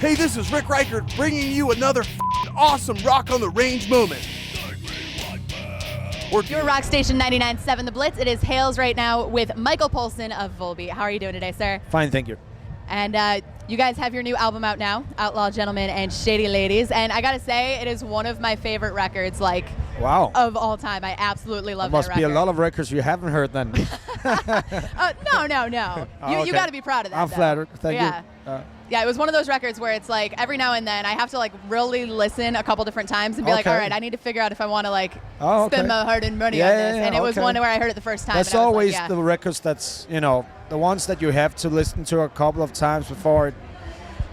Hey, this is Rick Reichert bringing you another awesome Rock on the Range moment. Your Rock Station 99.7 The Blitz. It is Hales right now with Michael Poulsen of Volbeat. How are you doing today, sir? Fine, thank you. And you guys have your new album out now, Outlaw Gentlemen and Shady Ladies. And I gotta say, it is one of my favorite records, like, wow, of all time. I absolutely love that record. Must be a lot of records you haven't heard then. No. Oh, You gotta be proud of that. I'm flattered. Thank you. Yeah, it was one of those records where it's like every now and then I have to like really listen a couple different times and be like, all right, I need to figure out if I want to like spend my hard-earned money on this. And it was one where I heard it the first time. That's always the records that's, you know, the ones that you have to listen to a couple of times before it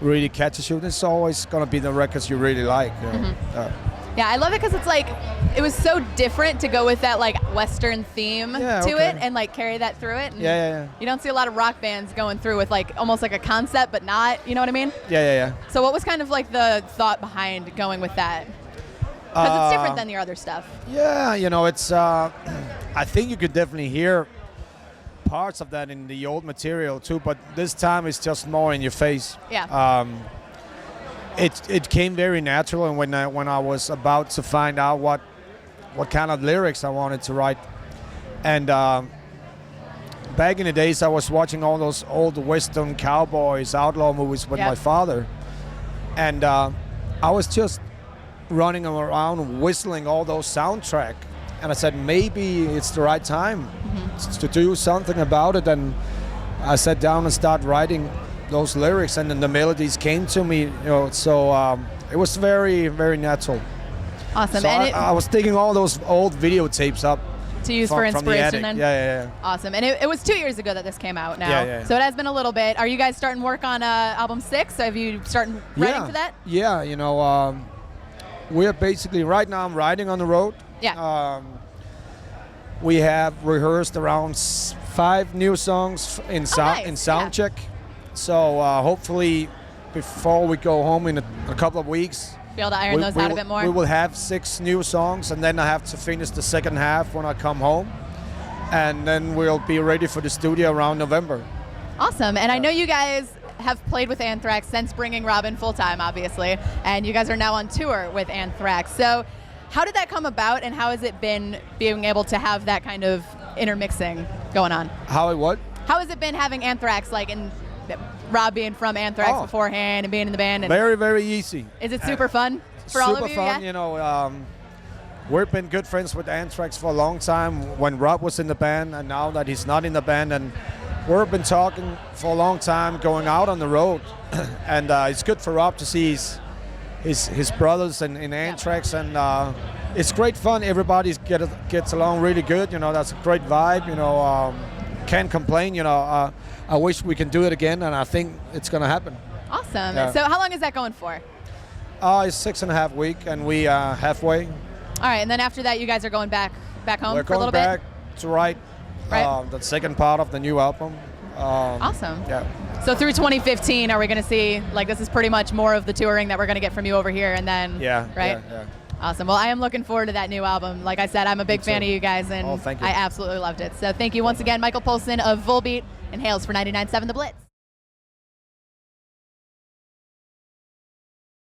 really catches you. This is always going to be the records you really like. You know? Yeah, I love it because it's like, it was so different to go with that like Western theme to it and like carry that through it. And you don't see a lot of rock bands going through with like almost like a concept, but not, you know what I mean? Yeah. So what was kind of like the thought behind going with that? Because it's different than your other stuff. Yeah, you know, it's, I think you could definitely hear parts of that in the old material too, but this time it's just more in your face. Yeah. It came very natural, and when I was about to find out what kind of lyrics I wanted to write, and back in the days I was watching all those old Western cowboys, outlaw movies with my father, and I was just running around whistling all those soundtrack, and I said maybe it's the right time to do something about it, and I sat down and started writing those lyrics, and then the melodies came to me, you know, so it was very, very natural. Awesome. So and I was digging all those old videotapes up to use for inspiration then? Yeah. Awesome. And it was 2 years ago that this came out now. Yeah. So it has been a little bit. Are you guys starting work on album 6? So have you started writing for that? Yeah, you know, we're basically, right now I'm riding on the road. Yeah. We have rehearsed around 5 new songs in sound check. So hopefully before we go home in a couple of weeks, be able to iron those out a bit more. We will have 6 new songs, and then I have to finish the second half when I come home, and then we'll be ready for the studio around November. Awesome. And I know you guys have played with Anthrax since bringing Robin full-time, obviously, and you guys are now on tour with Anthrax. So how did that come about, and how has it been being able to have that kind of intermixing going on? How has it been having Anthrax, like, in Rob being from Anthrax beforehand and being in the band? And very, very easy. Is it super fun for all of you? Super fun, you know. We've been good friends with Anthrax for a long time when Rob was in the band, and now that he's not in the band, and we've been talking for a long time going out on the road, and it's good for Rob to see his brothers in Anthrax, and it's great fun. Everybody gets along really good, you know. That's a great vibe, you know. Can't complain, you know. I wish we can do it again, and I think it's going to happen. Awesome. Yeah. So how long is that going for? It's 6.5 weeks, and we are halfway. All right, and then after that, you guys are going back home for a little bit? We're going back to write the second part of the new album. Awesome. Yeah. So through 2015, are we going to see, like, this is pretty much more of the touring that we're going to get from you over here, and then, right? Yeah. Awesome. Well, I am looking forward to that new album. Like I said, I'm a big fan of you guys, and thank you. I absolutely loved it. So thank you once again, Michael Poulsen of Volbeat and Hales for 99.7 The Blitz.